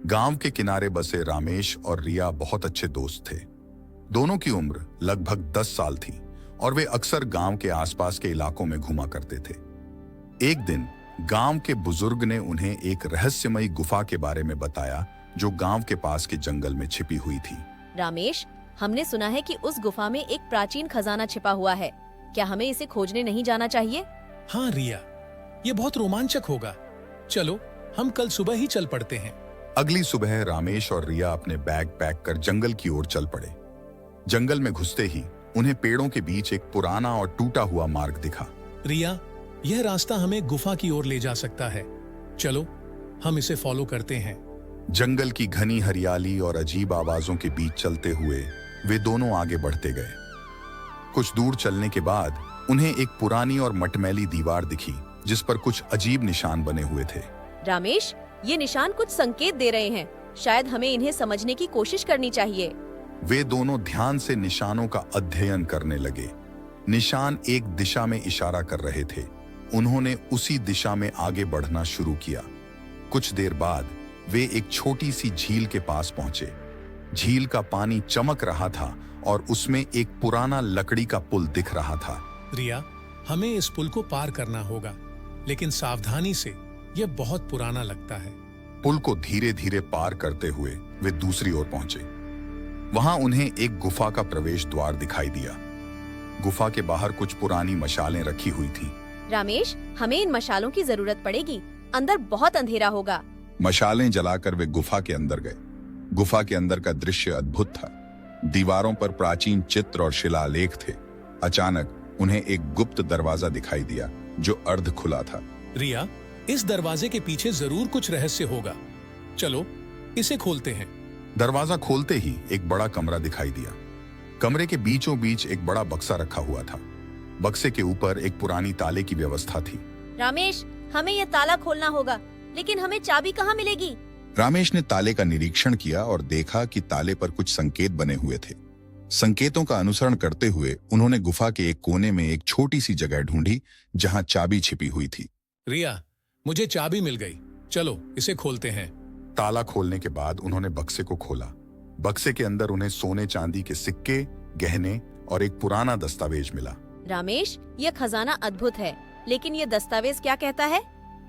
गांव के किनारे बसे रामेश और रिया बहुत अच्छे दोस्त थे। दोनों की उम्र लगभग 10 साल थी और वे अक्सर गांव के आसपास के इलाकों में घूमा करते थे। एक दिन गांव के बुजुर्ग ने उन्हें एक रहस्यमयी गुफा के बारे में बताया जो गांव के पास के जंगल में छिपी हुई थी। रामेश, हमने सुना है कि उस गुफा में एक प्राचीन खजाना छिपा हुआ है। क्या हमें इसे खोजने नहीं जाना चाहिए? हाँ रिया, ये बहुत रोमांचक होगा। चलो, हम कल सुबह ही चल पड़ते हैं। अगली सुबह रामेश और रिया अपने बैग पैक कर जंगल की ओर चल पड़े। जंगल में घुसते ही उन्हें पेड़ों के बीच एक पुराना और टूटा हुआ मार्ग दिखा। रिया, यह रास्ता हमें गुफा की ओर ले जा सकता है। चलो, हम इसे फॉलो करते हैं। जंगल की घनी हरियाली और अजीब आवाजों के बीच चलते हुए वे दोनों आगे बढ़ते गए। कुछ दूर चलने के बाद उन्हें एक पुरानी और मटमैली दीवार दिखी जिस पर कुछ अजीब निशान बने हुए थे। रामेश, ये निशान कुछ संकेत दे रहे हैं। शायद हमें इन्हें समझने की कोशिश करनी चाहिए। वे दोनों ध्यान से निशानों का अध्ययन करने लगे। निशान एक दिशा में इशारा कर रहे थे। उन्होंने उसी दिशा में आगे बढ़ना शुरू किया। कुछ देर बाद वे एक छोटी सी झील के पास पहुंचे। झील का पानी चमक रहा था और उसमें एक पुराना लकड़ी का पुल दिख रहा था। रिया, हमें इस पुल को पार करना होगा, लेकिन सावधानी से। यह बहुत पुराना लगता है। पुल को धीरे धीरे पार करते हुए वे दूसरी ओर पहुंचे। वहां उन्हें एक गुफा का प्रवेश द्वार दिखाई दिया। गुफा के बाहर कुछ पुरानी मशालें रखी हुई थी। रामेश, हमें इन मशालों की जरूरत पड़ेगी। अंदर बहुत अंधेरा होगा। मशालें जलाकर वे गुफा के अंदर गए। गुफा के अंदर का दृश्य अद्भुत था। दीवारों पर प्राचीन चित्र और शिलालेख थे। अचानक उन्हें एक गुप्त दरवाजा दिखाई दिया जो अर्ध खुला था। रिया, इस दरवाजे के पीछे जरूर कुछ रहस्य होगा। चलो, इसे खोलते हैं। दरवाजा खोलते ही एक बड़ा कमरा दिखाई दिया। कमरे के बीचों बीच एक बड़ा बक्सा रखा हुआ था। बक्से के ऊपर एक पुरानी ताले की व्यवस्था थी। रामेश, हमें यह ताला खोलना होगा, लेकिन हमें चाबी कहाँ मिलेगी? रामेश ने ताले का निरीक्षण किया और देखा कि ताले पर कुछ संकेत बने हुए थे। संकेतों का अनुसरण करते हुए उन्होंने गुफा के एक कोने में एक छोटी सी जगह ढूंढी जहां चाबी छिपी हुई थी। रिया, मुझे चाबी मिल गई। चलो, इसे खोलते हैं। ताला खोलने के बाद उन्होंने बक्से को खोला। बक्से के अंदर उन्हें सोने चांदी के सिक्के, गहने और एक पुराना दस्तावेज मिला। रामेश, यह खजाना अद्भुत है, लेकिन यह दस्तावेज क्या कहता है?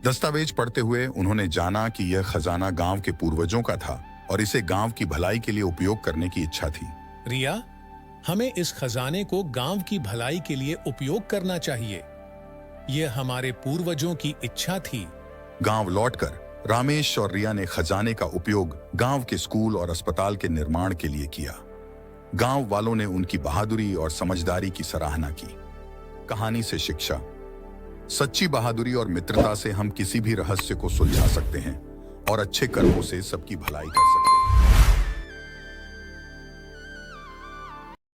दस्तावेज पढ़ते हुए उन्होंने जाना कि यह खजाना गांव के पूर्वजों का था और इसे गांव की भलाई के लिए उपयोग करने की इच्छा थी। रिया, हमें इस खजाने को गांव की भलाई के लिए उपयोग करना चाहिए। यह हमारे पूर्वजों की इच्छा थी। गांव लौटकर रामेश और रिया ने खजाने का उपयोग गांव के स्कूल और अस्पताल के निर्माण के लिए किया। गांव वालों ने उनकी बहादुरी और समझदारी की सराहना की। कहानी से शिक्षा: सच्ची बहादुरी और मित्रता से हम किसी भी रहस्य को सुलझा सकते हैं और अच्छे कर्मों से सबकी भलाई कर सकते हैं।